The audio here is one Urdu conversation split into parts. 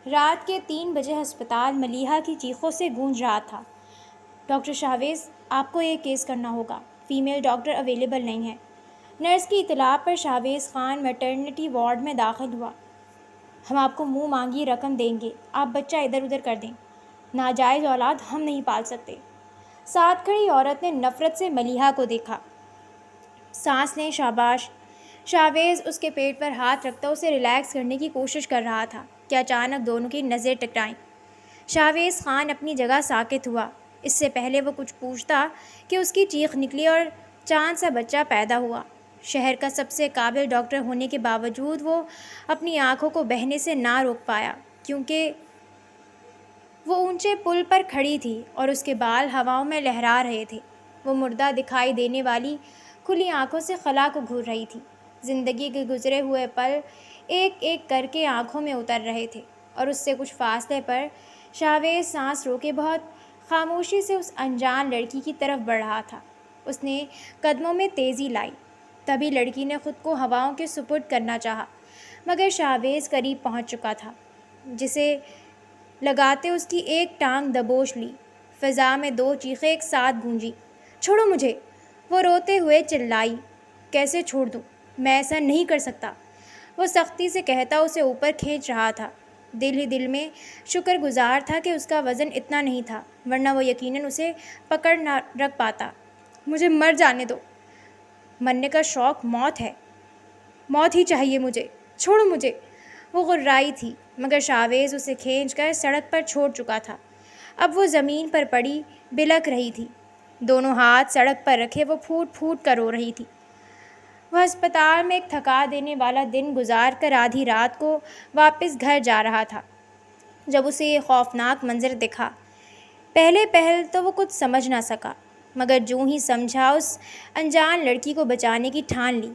رات کے 3 بجے ہسپتال ملیحہ کی چیخوں سے گونج رہا تھا۔ ڈاکٹر شاہویز، آپ کو یہ کیس کرنا ہوگا، فیمیل ڈاکٹر اویلیبل نہیں ہے۔ نرس کی اطلاع پر شاہویز خان میٹرنٹی وارڈ میں داخل ہوا۔ ہم آپ کو منہ مانگی رقم دیں گے، آپ بچہ ادھر ادھر کر دیں، ناجائز اولاد ہم نہیں پال سکتے۔ ساتھ کھڑی عورت نے نفرت سے ملیحہ کو دیکھا۔ سانس لیں، شاباش۔ شاہویز اس کے پیٹ پر ہاتھ رکھتا اسے ریلیکس کرنے کی کوشش کر رہا تھا کہ اچانک دونوں کی نظریں ٹکرائیں۔ شاہویز خان اپنی جگہ ساکت ہوا۔ اس سے پہلے وہ کچھ پوچھتا کہ اس کی چیخ نکلی اور چاند سا بچہ پیدا ہوا۔ شہر کا سب سے قابل ڈاکٹر ہونے کے باوجود وہ اپنی آنکھوں کو بہنے سے نہ روک پایا، کیونکہ وہ اونچے پل پر کھڑی تھی اور اس کے بال ہواؤں میں لہرا رہے تھے۔ وہ مردہ دکھائی دینے والی کھلی آنکھوں سے خلا کو گھور رہی تھی۔ زندگی کے گزرے ہوئے پل ایک ایک کر کے آنکھوں میں اتر رہے تھے اور اس سے کچھ فاصلے پر شاہویز سانس روکے بہت خاموشی سے اس انجان لڑکی کی طرف بڑھ رہا تھا۔ اس نے قدموں میں تیزی لائی۔ تبھی لڑکی نے خود کو ہواؤں کے سپرد کرنا چاہا، مگر شاہویز قریب پہنچ چکا تھا، جسے لگاتے اس کی ایک ٹانگ دبوچ لی۔ فضا میں 2 چیخیں ایک ساتھ گونجی۔ چھوڑو مجھے، وہ روتے ہوئے چلائی۔ کیسے چھوڑ دوں؟ میں ایسا نہیں کر سکتا، وہ سختی سے کہتا اسے اوپر کھینچ رہا تھا۔ دل ہی دل میں شکر گزار تھا کہ اس کا وزن اتنا نہیں تھا، ورنہ وہ یقیناً اسے پکڑ نہ رکھ پاتا۔ مجھے مر جانے دو، مرنے کا شوق موت ہے، موت ہی چاہیے مجھے، چھوڑو مجھے۔ وہ غرائی تھی، مگر شاہویز اسے کھینچ کر سڑک پر چھوڑ چکا تھا۔ اب وہ زمین پر پڑی بلک رہی تھی، دونوں ہاتھ سڑک پر رکھے وہ پھوٹ پھوٹ کر رو رہی تھی۔ وہ ہسپتال میں ایک تھکا دینے والا دن گزار کر آدھی رات کو واپس گھر جا رہا تھا، جب اسے یہ خوفناک منظر دکھا۔ پہل تو وہ کچھ سمجھ نہ سکا، مگر جوں ہی سمجھا اس انجان لڑکی کو بچانے کی ٹھان لی۔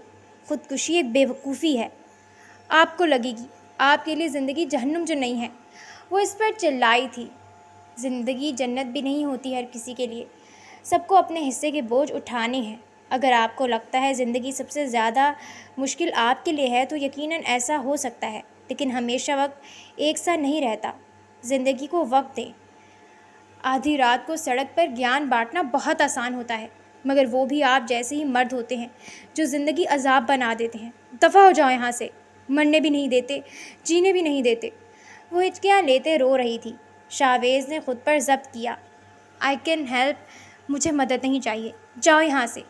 خودکشی ایک بے وقوفی ہے، آپ کو لگے گی، آپ کے لیے زندگی جہنم جو نہیں ہے، وہ اس پر چلائی تھی۔ زندگی جنت بھی نہیں ہوتی ہر کسی کے لیے، سب کو اپنے حصے کے بوجھ اٹھانے ہیں۔ اگر آپ کو لگتا ہے زندگی سب سے زیادہ مشکل آپ کے لیے ہے تو یقیناً ایسا ہو سکتا ہے، لیکن ہمیشہ وقت ایک سا نہیں رہتا۔ زندگی کو وقت دیں۔ آدھی رات کو سڑک پر گیان بانٹنا بہت آسان ہوتا ہے، مگر وہ بھی آپ جیسے ہی مرد ہوتے ہیں جو زندگی عذاب بنا دیتے ہیں۔ دفع ہو جاؤ یہاں سے، مرنے بھی نہیں دیتے، جینے بھی نہیں دیتے۔ وہ ہچکیاں لیتے رو رہی تھی۔ شاہویز نے خود پر ضبط کیا۔ آئی کین ہیلپ، مجھے مدد نہیں چاہیے، جاؤ یہاں سے۔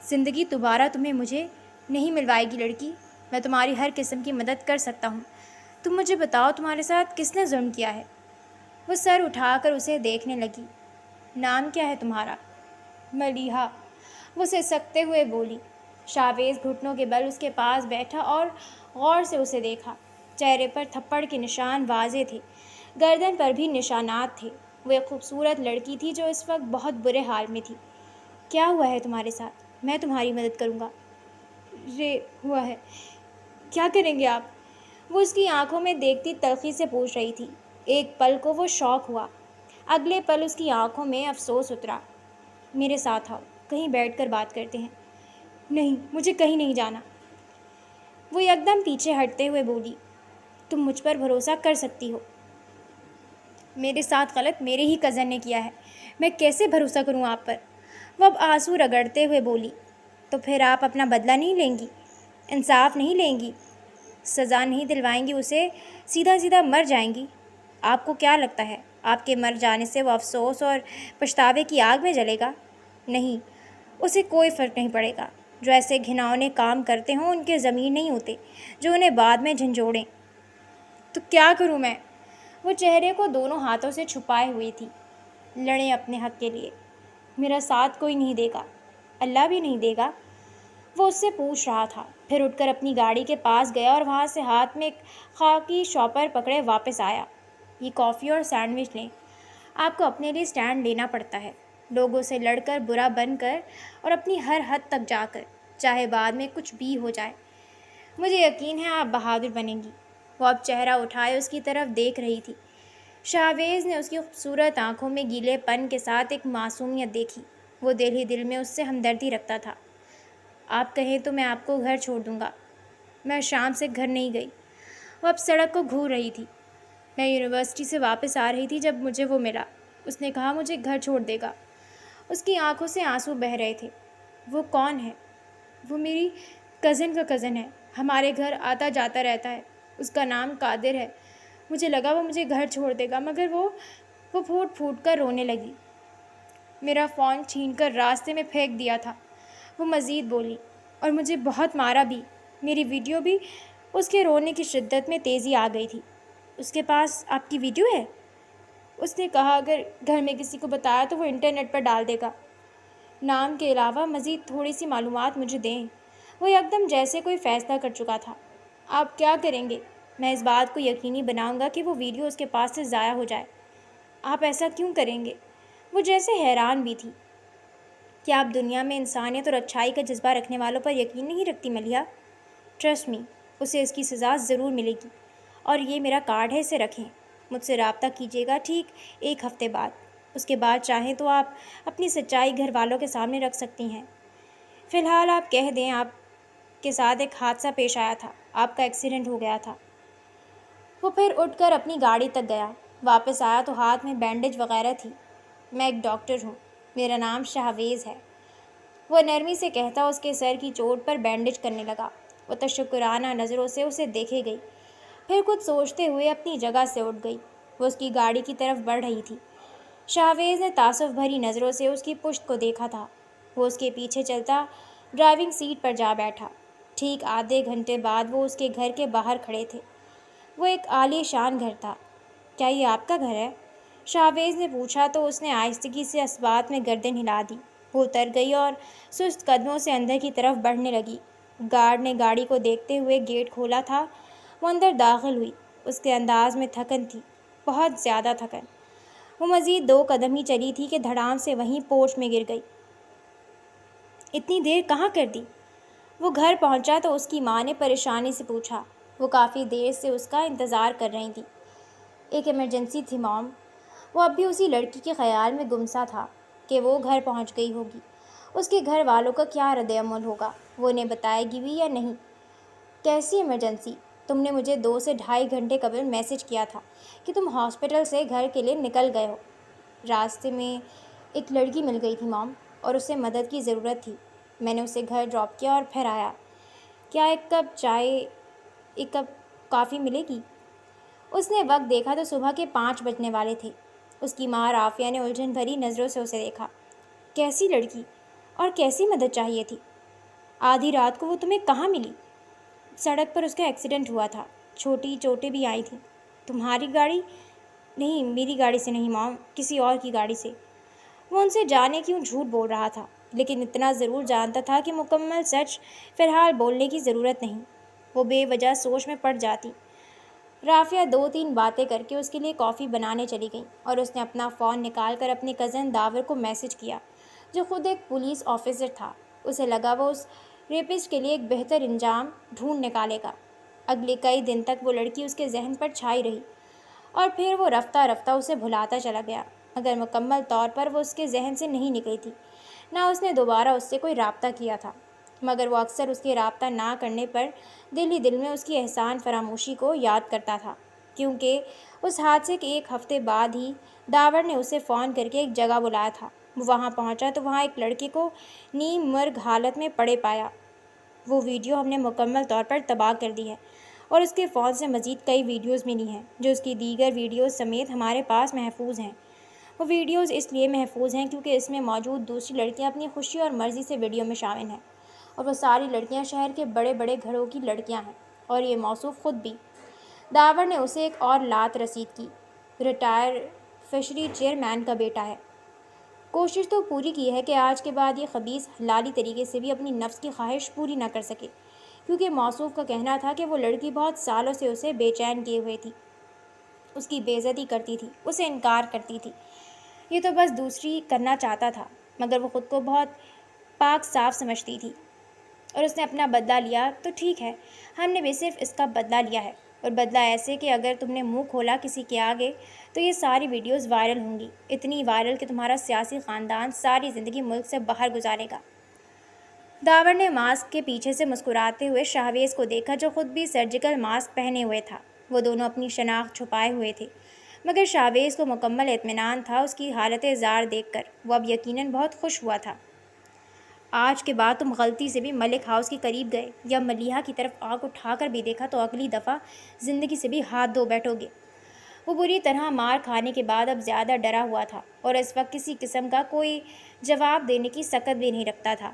زندگی دوبارہ تمہیں مجھے نہیں ملوائے گی لڑکی، میں تمہاری ہر قسم کی مدد کر سکتا ہوں۔ تم مجھے بتاؤ تمہارے ساتھ کس نے ظلم کیا ہے؟ وہ سر اٹھا کر اسے دیکھنے لگی۔ نام کیا ہے تمہارا؟ ملیحہ، وہ سسکتے ہوئے بولی۔ شاہویز گھٹنوں کے بل اس کے پاس بیٹھا اور غور سے اسے دیکھا۔ چہرے پر تھپڑ کے نشان واضح تھے، گردن پر بھی نشانات تھے۔ وہ ایک خوبصورت لڑکی تھی جو اس وقت بہت برے حال میں تھی۔ کیا ہوا ہے تمہارے ساتھ؟ میں تمہاری مدد کروں گا۔ ہوا ہے۔ کیا کریں گے آپ؟ وہ اس کی آنکھوں میں دیکھتی تلخی سے پوچھ رہی تھی۔ ایک پل کو وہ شوق ہوا، اگلے پل اس کی آنکھوں میں افسوس اترا۔ میرے ساتھ آؤ، کہیں بیٹھ کر بات کرتے ہیں۔ نہیں، مجھے کہیں نہیں جانا، وہ یکدم پیچھے ہٹتے ہوئے بولی۔ تم مجھ پر بھروسہ کر سکتی ہو، میرے ساتھ غلط میرے ہی کزن نے کیا ہے، میں کیسے بھروسہ کروں آپ پر؟ وہ اب آنسو رگڑتے ہوئے بولی۔ تو پھر آپ اپنا بدلہ نہیں لیں گی، انصاف نہیں لیں گی، سزا نہیں دلوائیں گی اسے، سیدھا سیدھا مر جائیں گی؟ آپ کو کیا لگتا ہے آپ کے مر جانے سے وہ افسوس اور پچھتاوے کی آگ میں جلے گا؟ نہیں، اسے کوئی فرق نہیں پڑے گا۔ جو ایسے گھناؤنے کام کرتے ہوں ان کے ضمیر نہیں ہوتے جو انہیں بعد میں جھنجھوڑیں۔ تو کیا کروں میں؟ وہ چہرے کو دونوں ہاتھوں سے چھپائے ہوئی تھی۔ لڑیں اپنے حق کے لیے، میرا ساتھ کوئی نہیں دے گا، اللہ بھی نہیں دے گا، وہ اس سے پوچھ رہا تھا۔ پھر اٹھ کر اپنی گاڑی کے پاس گیا اور وہاں سے ہاتھ میں ایک خاکی شاپر پکڑے واپس آیا۔ یہ کافی اور سینڈوچ لیں، آپ کو اپنے لیے سٹینڈ لینا پڑتا ہے، لوگوں سے لڑ کر، برا بن کر اور اپنی ہر حد تک جا کر، چاہے بعد میں کچھ بھی ہو جائے۔ مجھے یقین ہے آپ بہادر بنیں گی۔ وہ اب چہرہ اٹھائے اس کی طرف دیکھ رہی تھی۔ شاہویز نے اس کی خوبصورت آنکھوں میں گیلے پن کے ساتھ ایک معصومیت دیکھی۔ وہ دل ہی دل میں اس سے ہمدردی رکھتا تھا۔ آپ کہیں تو میں آپ کو گھر چھوڑ دوں گا، میں شام سے گھر نہیں گئی۔ وہ اب سڑک کو گھور رہی تھی۔ میں یونیورسٹی سے واپس آ رہی تھی جب مجھے وہ ملا۔ اس نے کہا مجھے گھر چھوڑ دے گا۔ اس کی آنکھوں سے آنسو بہہ رہے تھے۔ وہ کون ہے؟ وہ میری کزن کا کزن ہے، ہمارے گھر آتا جاتا رہتا ہے، اس کا نام قادر ہے۔ مجھے لگا وہ مجھے گھر چھوڑ دے گا، مگر وہ پھوٹ پھوٹ کر رونے لگی۔ میرا فون چھین کر راستے میں پھینک دیا تھا، وہ مزید بولی، اور مجھے بہت مارا بھی۔ میری ویڈیو بھی۔ اس کے رونے کی شدت میں تیزی آ گئی تھی۔ اس کے پاس آپ کی ویڈیو ہے؟ اس نے کہا اگر گھر میں کسی کو بتایا تو وہ انٹرنیٹ پر ڈال دے گا۔ نام کے علاوہ مزید تھوڑی سی معلومات مجھے دیں۔ وہ یکدم جیسے کوئی فیصلہ کر چکا تھا۔ آپ کیا کریں گے؟ میں اس بات کو یقینی بناؤں گا کہ وہ ویڈیو اس کے پاس سے ضائع ہو جائے۔ آپ ایسا کیوں کریں گے؟ وہ جیسے حیران بھی تھی۔ کیا آپ دنیا میں انسانیت اور اچھائی کا جذبہ رکھنے والوں پر یقین نہیں رکھتی ملیحہ؟ ٹرسٹ می، اسے اس کی سزا ضرور ملے گی۔ اور یہ میرا کارڈ ہے، اسے رکھیں۔ مجھ سے رابطہ کیجیے گا ٹھیک 1 ہفتے بعد۔ اس کے بعد چاہیں تو آپ اپنی سچائی گھر والوں کے سامنے رکھ سکتی ہیں۔ فی الحال آپ کہہ دیں آپ کے ساتھ ایک حادثہ پیش آیا تھا، آپ کا ایکسیڈنٹ ہو گیا تھا۔ وہ پھر اٹھ کر اپنی گاڑی تک گیا۔ واپس آیا تو ہاتھ میں بینڈیج وغیرہ تھی۔ میں ایک ڈاکٹر ہوں، میرا نام شاہویز ہے، وہ نرمی سے کہتا اس کے سر کی چوٹ پر بینڈیج کرنے لگا۔ وہ تشکرانہ نظروں سے اسے دیکھے گئی، پھر کچھ سوچتے ہوئے اپنی جگہ سے اٹھ گئی۔ وہ اس کی گاڑی کی طرف بڑھ رہی تھی۔ شاہویز نے تعصب بھری نظروں سے اس کی پشت کو دیکھا تھا۔ وہ اس کے پیچھے چلتا ڈرائیونگ سیٹ پر جا بیٹھا۔ ٹھیک آدھے گھنٹے بعد وہ اس کے گھر کے باہر کھڑے تھے۔ وہ ایک عالی شان گھر تھا۔ کیا یہ آپ کا گھر ہے؟ شاہویز نے پوچھا تو اس نے آہستگی سے اثبات میں گردن ہلا دی۔ وہ اتر گئی اور سست قدموں سے اندر کی طرف بڑھنے لگی۔ گارڈ نے گاڑی کو دیکھتے ہوئے گیٹ کھولا تھا۔ وہ اندر داخل ہوئی۔ اس کے انداز میں تھکن تھی، بہت زیادہ تھکن۔ وہ مزید 2 قدم ہی چلی تھی کہ دھڑام سے وہیں پورچ میں گر گئی۔ اتنی دیر کہاں کر دی؟ وہ گھر پہنچا تو اس کی ماں نے پریشانی سے پوچھا۔ وہ کافی دیر سے اس کا انتظار کر رہی تھی۔ ایک ایمرجنسی تھی مام۔ وہ اب بھی اسی لڑکی کے خیال میں گمسا تھا کہ وہ گھر پہنچ گئی ہوگی۔ اس کے گھر والوں کا کیا رد عمل ہوگا؟ وہ انہیں بتائے گی بھی یا نہیں؟ کیسی ایمرجنسی؟ تم نے مجھے 2 سے 2.5 گھنٹے قبل میسج کیا تھا کہ تم ہاسپٹل سے گھر کے لیے نکل گئے ہو۔ راستے میں ایک لڑکی مل گئی تھی مام، اور اسے مدد کی ضرورت تھی۔ میں نے اسے گھر ڈراپ کیا اور پھر آیا۔ کیا ایک کپ کافی ملے گی؟ اس نے وقت دیکھا تو صبح کے 5 بجنے والے تھے۔ اس کی ماں رافیہ نے الجھن بھری نظروں سے اسے دیکھا۔ کیسی لڑکی اور کیسی مدد چاہیے تھی؟ آدھی رات کو وہ تمہیں کہاں ملی؟ سڑک پر اس کا ایکسیڈنٹ ہوا تھا، چھوٹی چوٹیں بھی آئی تھیں۔ تمہاری گاڑی؟ نہیں، میری گاڑی سے نہیں مام، کسی اور کی گاڑی سے۔ وہ ان سے جانے کیوں جھوٹ بول رہا تھا، لیکن اتنا ضرور جانتا تھا کہ مکمل سچ فی الحال بولنے کی ضرورت نہیں۔ وہ بے وجہ سوچ میں پڑ جاتی۔ رافیہ 2-3 باتیں کر کے اس کے لیے کافی بنانے چلی گئی، اور اس نے اپنا فون نکال کر اپنے کزن داور کو میسج کیا، جو خود ایک پولیس آفیسر تھا۔ اسے لگا وہ اس ریپسٹ کے لیے ایک بہتر انجام ڈھونڈ نکالے گا۔ اگلے کئی دن تک وہ لڑکی اس کے ذہن پر چھائی رہی، اور پھر وہ رفتہ رفتہ اسے بھلاتا چلا گیا، مگر مکمل طور پر وہ اس کے ذہن سے نہیں نکلی تھی۔ نہ اس نے دوبارہ اس سے کوئی رابطہ کیا تھا، مگر وہ اکثر اس کے رابطہ نہ کرنے پر دل ہی دل میں اس کی احسان فراموشی کو یاد کرتا تھا، کیونکہ اس حادثے کے 1 ہفتے بعد ہی داور نے اسے فون کر کے ایک جگہ بلایا تھا۔ وہ وہاں پہنچا تو وہاں ایک لڑکے کو نیم مرگ حالت میں پڑے پایا۔ وہ ویڈیو ہم نے مکمل طور پر تباہ کر دی ہے، اور اس کے فون سے مزید کئی ویڈیوز ملی ہیں جو اس کی دیگر ویڈیوز سمیت ہمارے پاس محفوظ ہیں۔ وہ ویڈیوز اس لیے محفوظ ہیں کیونکہ اس میں موجود دوسری لڑکیاں اپنی خوشی اور مرضی سے ویڈیو میں شامل ہیں، اور وہ ساری لڑکیاں شہر کے بڑے بڑے گھروں کی لڑکیاں ہیں، اور یہ موصوف خود بھی۔ داور نے اسے ایک اور لات رسید کی۔ ریٹائر فشری چیئرمین کا بیٹا ہے۔ کوشش تو پوری کی ہے کہ آج کے بعد یہ خبیث حلالی طریقے سے بھی اپنی نفس کی خواہش پوری نہ کر سکے، کیونکہ موصوف کا کہنا تھا کہ وہ لڑکی بہت سالوں سے اسے بے چین کیے ہوئے تھی، اس کی بے عزتی کرتی تھی، اسے انکار کرتی تھی۔ یہ تو بس دوسری کرنا چاہتا تھا، مگر وہ خود کو بہت پاک صاف سمجھتی تھی، اور اس نے اپنا بدلہ لیا تو ٹھیک ہے۔ ہم نے بھی صرف اس کا بدلہ لیا ہے، اور بدلہ ایسے کہ اگر تم نے منہ کھولا کسی کے آگے تو یہ ساری ویڈیوز وائرل ہوں گی، اتنی وائرل کہ تمہارا سیاسی خاندان ساری زندگی ملک سے باہر گزارے گا۔ داور نے ماسک کے پیچھے سے مسکراتے ہوئے شاہویز کو دیکھا، جو خود بھی سرجیکل ماسک پہنے ہوئے تھا۔ وہ دونوں اپنی شناخت چھپائے ہوئے تھے، مگر شاویز کو مکمل اطمینان تھا اس کی حالت زار دیکھ کر۔ وہ اب یقیناً بہت خوش ہوا تھا۔ آج کے بعد تم غلطی سے بھی ملک ہاؤس کے قریب گئے یا ملیحہ کی طرف آنکھ اٹھا کر بھی دیکھا تو اگلی دفعہ زندگی سے بھی ہاتھ دھو بیٹھو گے۔ وہ بری طرح مار کھانے کے بعد اب زیادہ ڈرا ہوا تھا اور اس وقت کسی قسم کا کوئی جواب دینے کی سکت بھی نہیں رکھتا تھا۔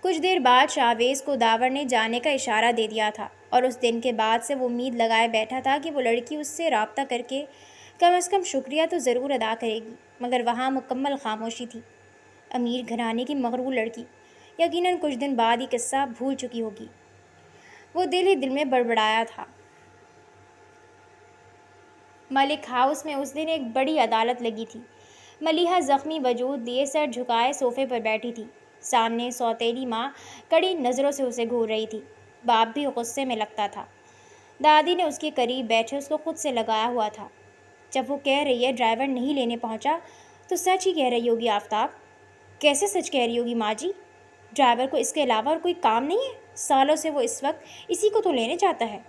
کچھ دیر بعد شاویز کو داور نے جانے کا اشارہ دے دیا تھا اور اس دن کے بعد سے وہ امید لگائے بیٹھا تھا کہ وہ لڑکی اس سے رابطہ کر کے کم از کم شکریہ تو ضرور ادا کرے گی، مگر وہاں مکمل خاموشی تھی۔ امیر گھرانے کی مغرور لڑکی یقیناً کچھ دن بعد یہ قصہ بھول چکی ہوگی، وہ دل ہی دل میں بڑبڑایا تھا۔ ملک ہاؤس میں اس دن ایک بڑی عدالت لگی تھی۔ ملیحہ زخمی وجود لیے سر جھکائے صوفے پر بیٹھی تھی۔ سامنے سوتیلی ماں کڑی نظروں سے اسے گھور رہی تھی۔ باپ بھی غصے میں لگتا تھا۔ دادی نے اس کے قریب بیٹھے اس کو خود سے لگایا ہوا تھا۔ جب وہ کہہ رہی ہے ڈرائیور نہیں لینے پہنچا تو سچ ہی کہہ رہی ہوگی آفتاب۔ کیسے سچ کہہ رہی ہوگی ماں جی؟ ڈرائیور کو اس کے علاوہ اور کوئی کام نہیں ہے؟ سالوں سے وہ اس وقت اسی کو تو لینے چاہتا ہے۔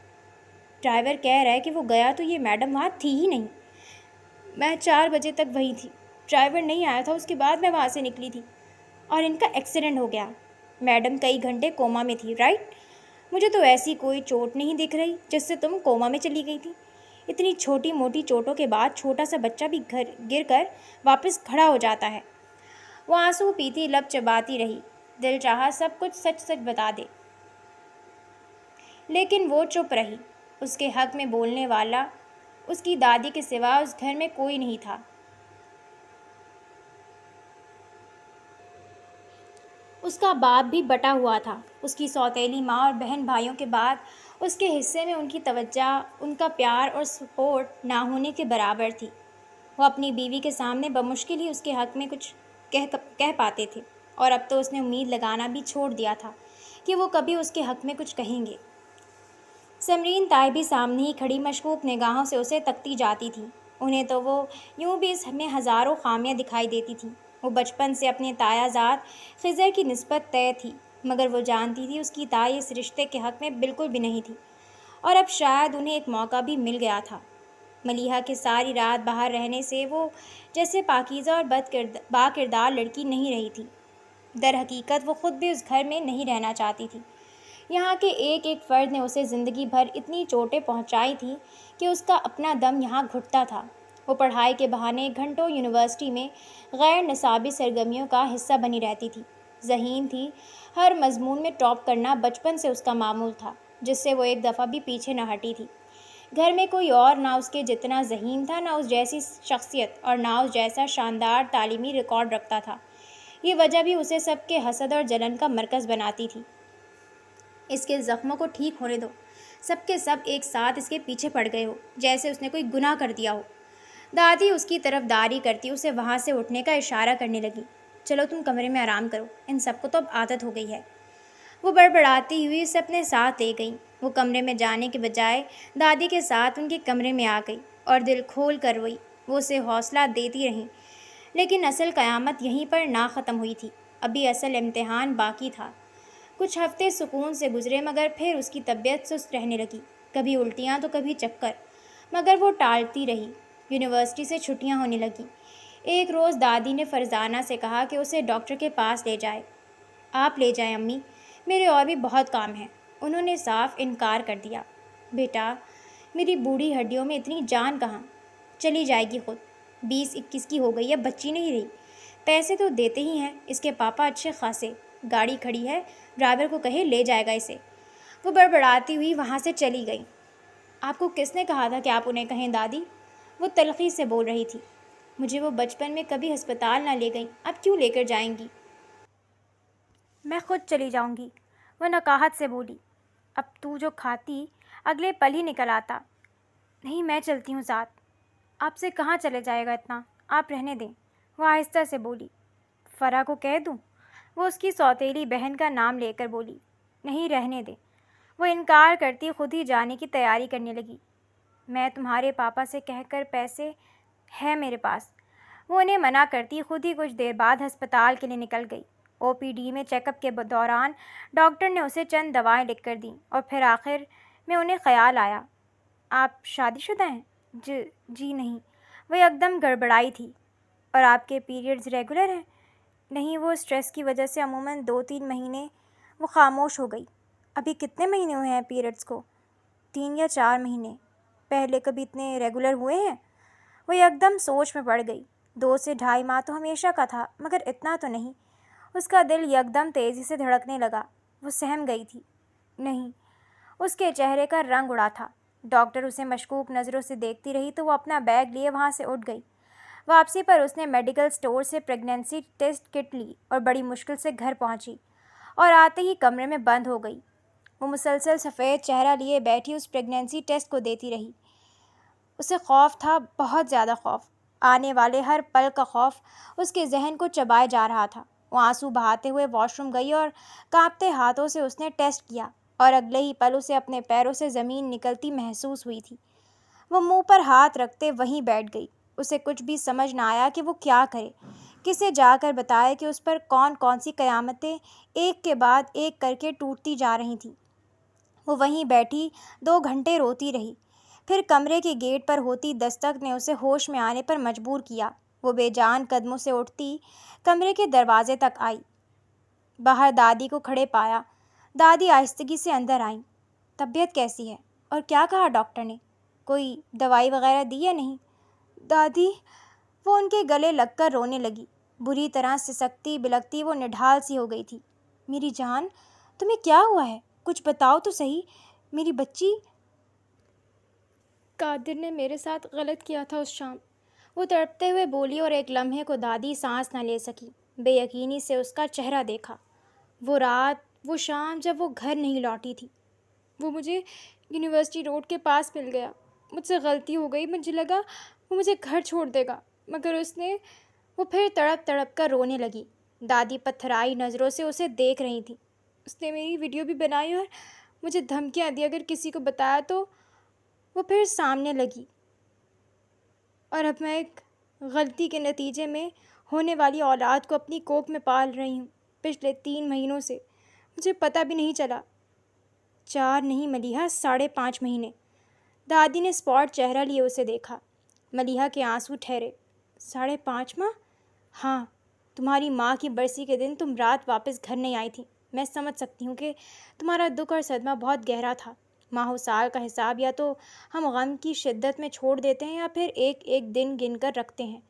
ڈرائیور کہہ رہا ہے کہ وہ گیا تو یہ میڈم وہاں تھی ہی نہیں۔ میں 4 بجے تک وہیں تھی، ڈرائیور نہیں آیا تھا، اس کے بعد میں وہاں سے نکلی تھی اور ان کا ایکسیڈنٹ ہو گیا۔ میڈم کئی گھنٹے کوما میں تھی، رائٹ؟ مجھے تو ایسی کوئی چوٹ نہیں دکھ رہی جس سے تم کوما میں چلی گئی تھی۔ اتنی چھوٹی موٹی چوٹوں کے بعد چھوٹا سا بچہ بھی گر کر واپس کھڑا ہو جاتا ہے۔ وہ آنسو پیتی لب چباتی رہی، دل چاہا سب کچھ سچ سچ بتا دے، لیکن وہ چپ رہی۔ اس کے حق میں بولنے والا اس کی دادی کے سوا اس گھر میں کوئی نہیں تھا۔ اس کا باپ بھی بٹا ہوا تھا۔ اس کی سوتیلی ماں اور بہن بھائیوں کے بعد اس کے حصے میں ان کی توجہ، ان کا پیار اور سپورٹ نہ ہونے کے برابر تھی۔ وہ اپنی بیوی کے سامنے بمشکل ہی اس کے حق میں کچھ کہہ پاتے تھے، اور اب تو اس نے امید لگانا بھی چھوڑ دیا تھا کہ وہ کبھی اس کے حق میں کچھ کہیں گے۔ سمرین طائی بھی سامنے ہی کھڑی مشکوک نگاہوں سے اسے تکتی جاتی تھی۔ انہیں تو وہ یوں بھی اس میں ہزاروں خامیاں دکھائی دیتی تھیں۔ وہ بچپن سے اپنے تایا زاد خضر کی نسبت طے تھی، مگر وہ جانتی تھی اس کی تائی اس رشتے کے حق میں بالکل بھی نہیں تھی، اور اب شاید انہیں ایک موقع بھی مل گیا تھا۔ ملیحہ کے ساری رات باہر رہنے سے وہ جیسے پاکیزہ اور با کردار لڑکی نہیں رہی تھی۔ در حقیقت وہ خود بھی اس گھر میں نہیں رہنا چاہتی تھی۔ یہاں کے ایک ایک فرد نے اسے زندگی بھر اتنی چوٹیں پہنچائی تھیں کہ اس کا اپنا دم یہاں گھٹتا تھا۔ وہ پڑھائی کے بہانے گھنٹوں یونیورسٹی میں غیر نصابی سرگرمیوں کا حصہ بنی رہتی تھی۔ ذہین تھی، ہر مضمون میں ٹاپ کرنا بچپن سے اس کا معمول تھا، جس سے وہ ایک دفعہ بھی پیچھے نہ ہٹی تھی۔ گھر میں کوئی اور نہ اس کے جتنا ذہین تھا، نہ اس جیسی شخصیت اور نہ اس جیسا شاندار تعلیمی ریکارڈ رکھتا تھا۔ یہ وجہ بھی اسے سب کے حسد اور جلن کا مرکز بناتی تھی۔ اس کے زخموں کو ٹھیک ہونے دو، سب کے سب ایک ساتھ اس کے پیچھے پڑ گئے ہو، جیسے اس نے کوئی گناہ کر دیا ہو۔ دادی اس کی طرف داری کرتی اسے وہاں سے اٹھنے کا اشارہ کرنے لگی۔ چلو تم کمرے میں آرام کرو، ان سب کو تو اب عادت ہو گئی ہے۔ وہ بڑبڑاتی ہوئی اسے اپنے ساتھ لے گئی۔ وہ کمرے میں جانے کے بجائے دادی کے ساتھ ان کے کمرے میں آ گئی اور دل کھول کر روئی۔ وہ اسے حوصلہ دیتی رہیں، لیکن اصل قیامت یہیں پر نہ ختم ہوئی تھی، ابھی اصل امتحان باقی تھا۔ کچھ ہفتے سکون سے گزرے، مگر پھر اس کی طبیعت سست رہنے لگی، کبھی الٹیاں تو کبھی چکر، مگر وہ ٹالتی رہی۔ یونیورسٹی سے چھٹیاں ہونے لگیں۔ ایک روز دادی نے فرزانہ سے کہا کہ اسے ڈاکٹر کے پاس لے جائے۔ آپ لے جائیں امی، میرے اور بھی بہت کام ہیں۔ انہوں نے صاف انکار کر دیا۔ بیٹا، میری بوڑھی ہڈیوں میں اتنی جان کہاں، چلی جائے گی خود، 20-21 کی ہو گئی ہے، بچی نہیں رہی۔ پیسے تو دیتے ہی ہیں اس کے پاپا اچھے خاصے، گاڑی کھڑی ہے، ڈرائیور کو کہے لے جائے گا اسے۔ وہ بڑبڑاتی ہوئی وہاں سے چلی گئی۔ آپ کو کس نے کہا تھا کہ آپ انہیں کہیں دادی؟ وہ تلخی سے بول رہی تھی۔ مجھے وہ بچپن میں کبھی ہسپتال نہ لے گئیں، اب کیوں لے کر جائیں گی؟ میں خود چلی جاؤں گی، وہ نقاہت سے بولی۔ اب تو جو کھاتی اگلے پل ہی نکل آتا۔ نہیں، میں چلتی ہوں ذات، آپ سے کہاں چلے جائے گا اتنا، آپ رہنے دیں، وہ آہستہ سے بولی۔ فرح کو کہہ دوں؟ وہ اس کی سوتیلی بہن کا نام لے کر بولی۔ نہیں، رہنے دیں، وہ انکار کرتی خود ہی جانے کی تیاری کرنے لگی۔ میں تمہارے پاپا سے کہہ کر، پیسے ہے میرے پاس۔ وہ انہیں منع کرتی خود ہی کچھ دیر بعد ہسپتال کے لیے نکل گئی۔ او پی ڈی میں چیک اپ کے دوران ڈاکٹر نے اسے چند دوائیں لکھ کر دیں اور پھر آخر میں انہیں خیال آیا، آپ شادی شدہ ہیں؟ جی نہیں۔ وہ ایک دم گڑبڑائی تھی۔ اور آپ کے پیریڈز ریگولر ہیں؟ نہیں، وہ اسٹریس کی وجہ سے عموماً 2-3 مہینے وہ خاموش ہو گئی۔ ابھی کتنے مہینے ہوئے ہیں پیریڈز کو؟ 3 یا 4 مہینے۔ پہلے کبھی اتنے ریگولر ہوئے ہیں؟ وہ ایک دم سوچ میں پڑ گئی۔ 2 سے 2.5 ماہ تو ہمیشہ کا تھا، مگر اتنا تو نہیں۔ اس کا دل یک دم تیزی سے دھڑکنے لگا۔ وہ سہم گئی تھی۔ نہیں۔ اس کے چہرے کا رنگ اڑا تھا۔ ڈاکٹر اسے مشکوک نظروں سے دیکھتی رہی تو وہ اپنا بیگ لیے وہاں سے اٹھ گئی۔ واپسی پر اس نے میڈیکل سٹور سے پریگنینسی ٹیسٹ کٹ لی اور بڑی مشکل سے گھر پہنچی اور آتے ہی کمرے میں بند ہو گئی۔ وہ مسلسل سفید چہرہ لیے بیٹھی اس پریگنینسی ٹیسٹ کو دیتی رہی۔ اسے خوف تھا، بہت زیادہ خوف۔ آنے والے ہر پل کا خوف اس کے ذہن کو چبائے جا رہا تھا۔ وہ آنسو بہاتے ہوئے واش روم گئی اور کانپتے ہاتھوں سے اس نے ٹیسٹ کیا اور اگلے ہی پل اسے اپنے پیروں سے زمین نکلتی محسوس ہوئی تھی۔ وہ منہ پر ہاتھ رکھتے وہیں بیٹھ گئی۔ اسے کچھ بھی سمجھ نہ آیا کہ وہ کیا کرے، کسے جا کر بتائے کہ اس پر کون کون سی قیامتیں ایک کے بعد ایک کر کے ٹوٹتی جا رہی تھیں۔ وہ وہیں بیٹھی 2 گھنٹے روتی رہی۔ پھر کمرے کے گیٹ پر ہوتی دستک نے اسے ہوش میں آنے پر مجبور کیا۔ وہ بے جان قدموں سے اٹھتی کمرے کے دروازے تک آئی۔ باہر دادی کو کھڑے پایا۔ دادی آہستگی سے اندر آئیں۔ طبیعت کیسی ہے اور کیا کہا ڈاکٹر نے؟ کوئی دوائی وغیرہ دی یا نہیں؟ دادی، وہ ان کے گلے لگ کر رونے لگی۔ بری طرح سسکتی بلکتی وہ نڈھال سی ہو گئی تھی۔ میری جان، تمہیں کیا ہوا ہے؟ کچھ بتاؤ تو صحیح، میری بچی۔ قادر نے میرے ساتھ غلط کیا تھا اس شام، وہ تڑپتے ہوئے بولی اور ایک لمحے کو دادی سانس نہ لے سکی۔ بے یقینی سے اس کا چہرہ دیکھا۔ وہ رات، وہ شام جب وہ گھر نہیں لوٹی تھی۔ وہ مجھے یونیورسٹی روڈ کے پاس مل گیا۔ مجھ سے غلطی ہو گئی، مجھے لگا وہ مجھے گھر چھوڑ دے گا، مگر اس نے… وہ پھر تڑپ تڑپ کر رونے لگی۔ دادی پتھرائی نظروں سے اسے دیکھ رہی تھی۔ اس نے میری ویڈیو بھی بنائی اور مجھے دھمکیاں دی اگر کسی کو بتایا تو۔ وہ پھر سامنے لگی۔ اور اب میں ایک غلطی کے نتیجے میں ہونے والی اولاد کو اپنی کوکھ میں پال رہی ہوں۔ پچھلے 3 مہینوں سے مجھے پتہ بھی نہیں چلا۔ 4 نہیں ملیحہ، 5.5 مہینے۔ دادی نے اسپاٹ چہرہ لیے اسے دیکھا۔ ملیحہ کے آنسو ٹھہرے۔ 5.5 ماہ؟ ہاں، تمہاری ماں کی برسی کے دن تم رات واپس گھر نہیں آئی تھی۔ میں سمجھ سکتی ہوں کہ تمہارا دکھ اور صدمہ بہت گہرا تھا۔ ماہ و سال کا حساب یا تو ہم غم کی شدت میں چھوڑ دیتے ہیں یا پھر ایک ایک دن گن کر رکھتے ہیں۔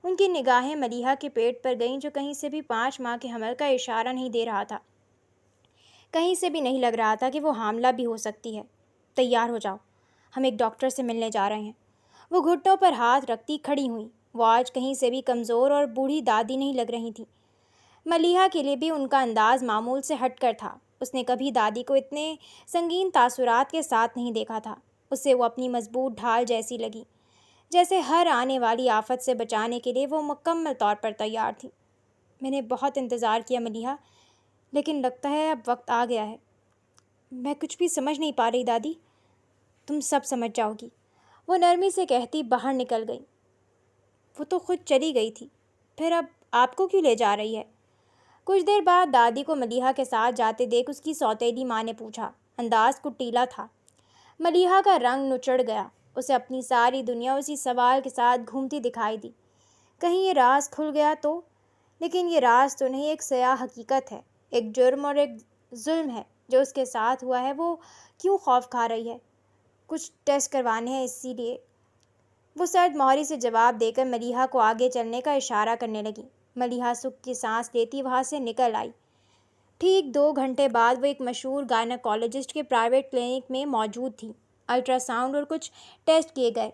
ان کی نگاہیں ملیحہ کے پیٹ پر گئیں جو کہیں سے بھی 5 ماہ کے حمل کا اشارہ نہیں دے رہا تھا۔ کہیں سے بھی نہیں لگ رہا تھا کہ وہ حاملہ بھی ہو سکتی ہے۔ تیار ہو جاؤ، ہم ایک ڈاکٹر سے ملنے جا رہے ہیں۔ وہ گھٹنوں پر ہاتھ رکھتی کھڑی ہوئیں۔ وہ آج کہیں سے بھی کمزور اور بوڑھی دادی نہیں لگ رہی تھیں۔ ملیحہ کے لیے بھی ان کا انداز معمول سے ہٹ کر تھا۔ اس نے کبھی دادی کو اتنے سنگین تاثرات کے ساتھ نہیں دیکھا تھا۔ اسے وہ اپنی مضبوط ڈھال جیسی لگی، جیسے ہر آنے والی آفت سے بچانے کے لیے وہ مکمل طور پر تیار تھی۔ میں نے بہت انتظار کیا ملیحہ، لیکن لگتا ہے اب وقت آ گیا ہے۔ میں کچھ بھی سمجھ نہیں پا رہی دادی۔ تم سب سمجھ جاؤ گی، وہ نرمی سے کہتی باہر نکل گئی۔ وہ تو خود چلی گئی تھی، پھر اب آپ کو کیوں لے جا رہی ہے؟ کچھ دیر بعد دادی کو ملیحہ کے ساتھ جاتے دیکھ اس کی سوتیلی ماں نے پوچھا۔ انداز کٹیلا تھا۔ ملیحہ کا رنگ نچڑ گیا۔ اسے اپنی ساری دنیا اسی سوال کے ساتھ گھومتی دکھائی دی۔ کہیں یہ راز کھل گیا تو؟ لیکن یہ راز تو نہیں، ایک سیاہ حقیقت ہے، ایک جرم اور ایک ظلم ہے جو اس کے ساتھ ہوا ہے۔ وہ کیوں خوف کھا رہی ہے؟ کچھ ٹیسٹ کروانے ہیں اسی لیے۔ وہ سرد مہری سے جواب دے کر ملیحہ کو آگے چلنے کا اشارہ کرنے لگی۔ ملیحہ سکھ کی سانس لیتی وہاں سے نکل آئی۔ ٹھیک 2 گھنٹے بعد وہ ایک مشہور گائنیکالوجسٹ کے پرائیویٹ کلینک میں موجود تھی۔ الٹرا ساؤنڈ اور کچھ ٹیسٹ کیے گئے۔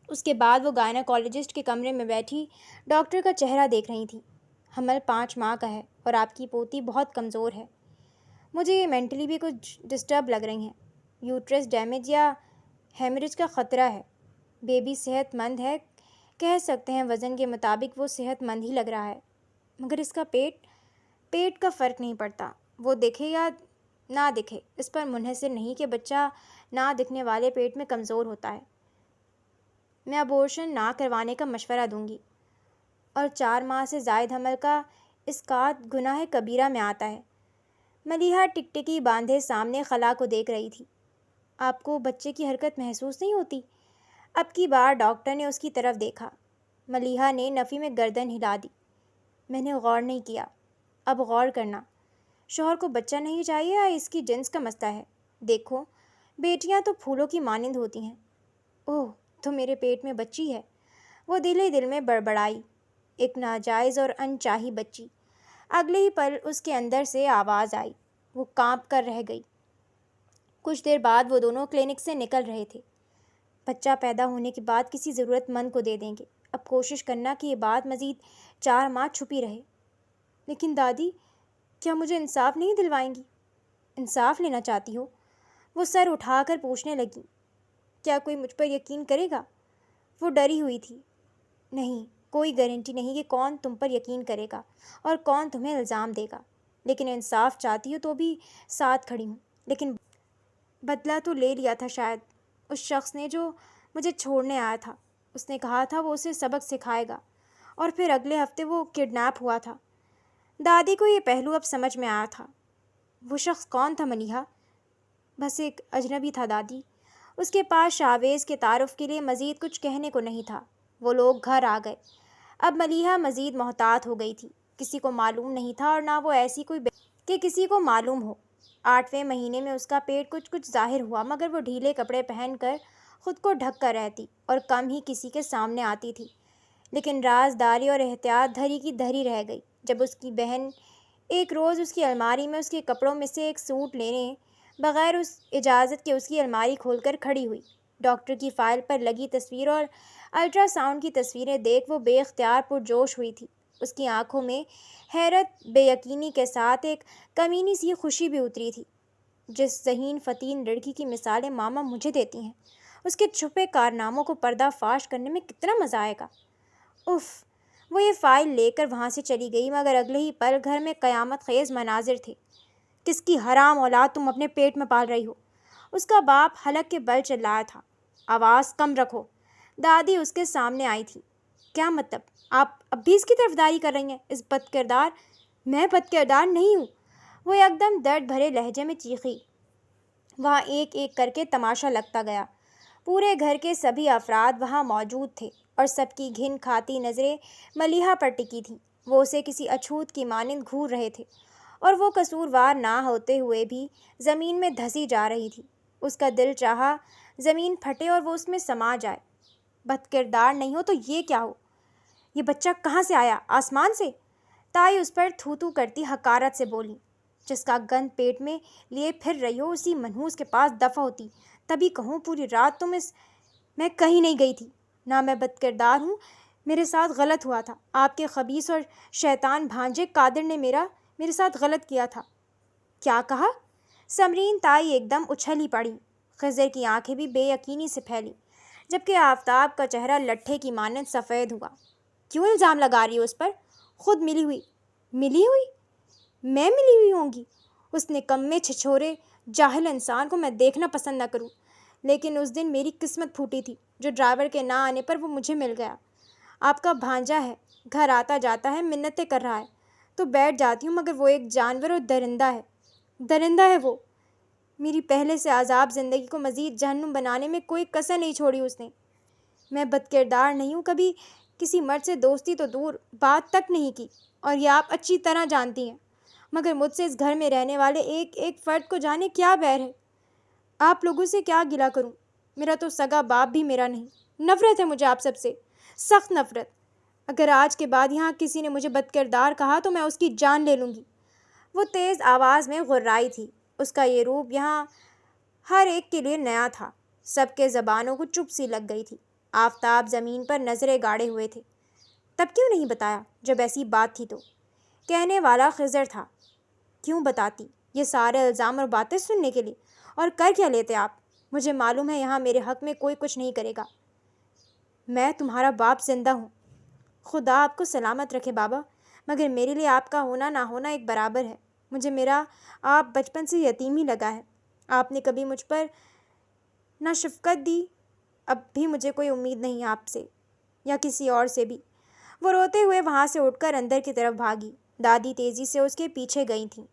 اس کے بعد وہ گائنیکالوجسٹ کے کمرے میں بیٹھی ڈاکٹر کا چہرہ دیکھ رہی تھی۔ حمل 5 ماہ کا ہے اور آپ کی پوتی بہت کمزور ہے۔ مجھے مینٹلی بھی کچھ ڈسٹرب لگ رہی ہیں۔ یوٹرس ڈیمیج یا ہیمریج کا خطرہ ہے۔ بیبی صحت مند ہے، کہہ سکتے ہیں وزن کے مطابق وہ صحت مند ہی لگ رہا ہے، مگر اس کا پیٹ کا فرق نہیں پڑتا۔ وہ دکھے یا نہ دکھے اس پر منحصر نہیں کہ بچہ نہ دکھنے والے پیٹ میں کمزور ہوتا ہے۔ میں ابورشن نہ کروانے کا مشورہ دوں گی، اور 4 ماہ سے زائد حمل کا اسقاط گناہ کبیرہ میں آتا ہے۔ ملیحہ ٹکٹکی باندھے سامنے خلا کو دیکھ رہی تھی۔ آپ کو بچے کی حرکت محسوس نہیں ہوتی؟ اب کی بار ڈاکٹر نے اس کی طرف دیکھا۔ ملیحہ نے نفی میں گردن ہلا دی۔ میں نے غور نہیں کیا۔ اب غور کرنا۔ شوہر کو بچہ نہیں چاہیے یا اس کی جنس کا مسئلہ ہے؟ دیکھو، بیٹیاں تو پھولوں کی مانند ہوتی ہیں۔ اوہ، تو میرے پیٹ میں بچی ہے۔ وہ دل ہی دل میں بڑبڑائی۔ ایک ناجائز اور انچاہی بچی۔ اگلے ہی پل اس کے اندر سے آواز آئی۔ وہ کانپ کر رہ گئی۔ کچھ دیر بعد وہ دونوں کلینک سے نکل رہے تھے۔ بچہ پیدا ہونے کے بعد کسی ضرورت مند کو دے دیں گے۔ اب کوشش کرنا کہ یہ بات مزید 4 ماہ چھپی رہے۔ لیکن دادی، کیا مجھے انصاف نہیں دلوائیں گی؟ انصاف لینا چاہتی ہو؟ وہ سر اٹھا کر پوچھنے لگی۔ کیا کوئی مجھ پر یقین کرے گا؟ وہ ڈری ہوئی تھی۔ نہیں، کوئی گارنٹی نہیں کہ کون تم پر یقین کرے گا اور کون تمہیں الزام دے گا۔ لیکن انصاف چاہتی ہو تو بھی ساتھ کھڑی ہوں۔ لیکن بدلہ تو لے لیا تھا شاید، اس شخص نے جو مجھے چھوڑنے آیا تھا۔ اس نے کہا تھا وہ اسے سبق سکھائے گا، اور پھر اگلے ہفتے وہ کڈنیپ ہوا تھا۔ دادی کو یہ پہلو اب سمجھ میں آیا تھا۔ وہ شخص کون تھا ملیحہ؟ بس ایک اجنبی تھا دادی۔ اس کے پاس شاویز کے تعارف کے لیے مزید کچھ کہنے کو نہیں تھا۔ وہ لوگ گھر آ گئے۔ اب ملیحہ مزید محتاط ہو گئی تھی۔ کسی کو معلوم نہیں تھا، اور نہ وہ ایسی کوئی کہ کسی کو معلوم ہو۔ 8ویں مہینے میں اس کا پیٹ کچھ ظاہر ہوا، مگر وہ ڈھیلے کپڑے پہن کر خود کو ڈھک کر رہتی اور کم ہی کسی کے سامنے آتی تھی۔ لیکن رازداری اور احتیاط دھری کی دھری رہ گئی۔ جب اس کی بہن ایک روز اس کی الماری میں اس کے کپڑوں میں سے ایک سوٹ لینے بغیر اس اجازت کے اس کی الماری کھول کر کھڑی ہوئی، ڈاکٹر کی فائل پر لگی تصویر اور الٹرا ساؤنڈ کی تصویریں دیکھ وہ بے اختیار پرجوش ہوئی تھی۔ اس کی آنکھوں میں حیرت، بے یقینی کے ساتھ ایک کمینی سی خوشی بھی اتری تھی۔ جس ذہین فتین لڑکی کی مثالیں ماما مجھے دیتی ہیں، اس کے چھپے کارناموں کو پردہ فاش کرنے میں کتنا مزہ آئے گا۔ اف! وہ یہ فائل لے کر وہاں سے چلی گئی، مگر اگلے ہی پل گھر میں قیامت خیز مناظر تھے۔ کس کی حرام اولاد تم اپنے پیٹ میں پال رہی ہو؟ اس کا باپ حلق کے بل چلایا تھا۔ آواز کم رکھو۔ دادی اس کے سامنے آئی تھی۔ کیا مطلب؟ آپ اب بھی اس کی طرفداری کر رہی ہیں؟ اس بد کردار؟ میں بد کردار نہیں ہوں، وہ یکدم درد بھرے لہجے میں چیخی۔ وہاں ایک ایک کر کے تماشا لگتا گیا۔ پورے گھر کے سبھی افراد وہاں موجود تھے، اور سب کی گھن کھاتی نظریں ملیحہ پر ٹکی تھیں۔ وہ اسے کسی اچھوت کی مانند گھور رہے تھے، اور وہ قصوروار نہ ہوتے ہوئے بھی زمین میں دھسی جا رہی تھی۔ اس کا دل چاہا زمین پھٹے اور وہ اس میں سما جائے۔ بد کردار نہیں ہو تو یہ کیا ہو؟ یہ بچہ کہاں سے آیا؟ آسمان سے؟ تائی اس پر تھو تھو کرتی حقارت سے بولی۔ جس کا گند پیٹ میں لیے پھر رہی ہو اسی منحوس کے پاس دفع ہوتی، تبھی کہوں پوری رات تم اس… میں کہیں نہیں گئی تھی، نہ میں بد کردار ہوں۔ میرے ساتھ غلط ہوا تھا۔ آپ کے خبیث اور شیطان بھانجے قادر نے میرے ساتھ غلط کیا تھا۔ کیا کہا؟ سمرین تائی ایک دم اچھل ہی پڑی۔ خضر کی آنکھیں بھی بے یقینی سے پھیلی، جبکہ آفتاب کا چہرہ لٹھے کی مانند سفید ہوا۔ کیوں الزام لگا رہی ہو اس پر؟ خود ملی ہوئی۔ ملی ہوئی؟ میں ملی ہوئی ہوں گی؟ اس نکمے چھچورے جاہل انسان کو میں دیکھنا پسند نہ کروں، لیکن اس دن میری قسمت پھوٹی تھی جو ڈرائیور کے نہ آنے پر وہ مجھے مل گیا۔ آپ کا بھانجا ہے، گھر آتا جاتا ہے، منتیں کر رہا ہے تو بیٹھ جاتی ہوں، مگر وہ ایک جانور اور درندہ ہے۔ درندہ ہے وہ۔ میری پہلے سے عذاب زندگی کو مزید جہنم بنانے میں کوئی کسر نہیں چھوڑی اس نے۔ میں بد کردار نہیں ہوں، کبھی کسی مرد سے دوستی تو دور بات تک نہیں کی، اور یہ آپ اچھی طرح جانتی ہیں، مگر مجھ سے اس گھر میں رہنے والے ایک ایک فرد کو جانے کیا بیر ہے۔ آپ لوگوں سے کیا گلہ کروں؟ میرا تو سگا باپ بھی میرا نہیں۔ نفرت ہے مجھے آپ سب سے، سخت نفرت۔ اگر آج کے بعد یہاں کسی نے مجھے بد کردار کہا تو میں اس کی جان لے لوں گی۔ وہ تیز آواز میں غرائی تھی۔ اس کا یہ روپ یہاں ہر ایک کے لیے نیا تھا۔ سب کے زبانوں کو چپ سی لگ گئی تھی۔ آفتاب زمین پر نظریں گاڑے ہوئے تھے۔ تب کیوں نہیں بتایا جب ایسی بات تھی تو؟ کہنے والا خضر تھا۔ کیوں بتاتی؟ یہ سارے الزام اور باتیں سننے کے لیے؟ اور کر کیا لیتے آپ؟ مجھے معلوم ہے یہاں میرے حق میں کوئی کچھ نہیں کرے گا۔ میں تمہارا باپ زندہ ہوں۔ خدا آپ کو سلامت رکھے بابا، مگر میرے لیے آپ کا ہونا نہ ہونا ایک برابر ہے۔ مجھے میرا آپ بچپن سے یتیم ہی لگا ہے۔ آپ نے کبھی مجھ پر نہ شفقت دی، اب بھی مجھے کوئی امید نہیں آپ سے یا کسی اور سے بھی۔ وہ روتے ہوئے وہاں سے اٹھ کر اندر کی طرف بھاگی۔ دادی تیزی سے اس کے پیچھے گئی تھیں۔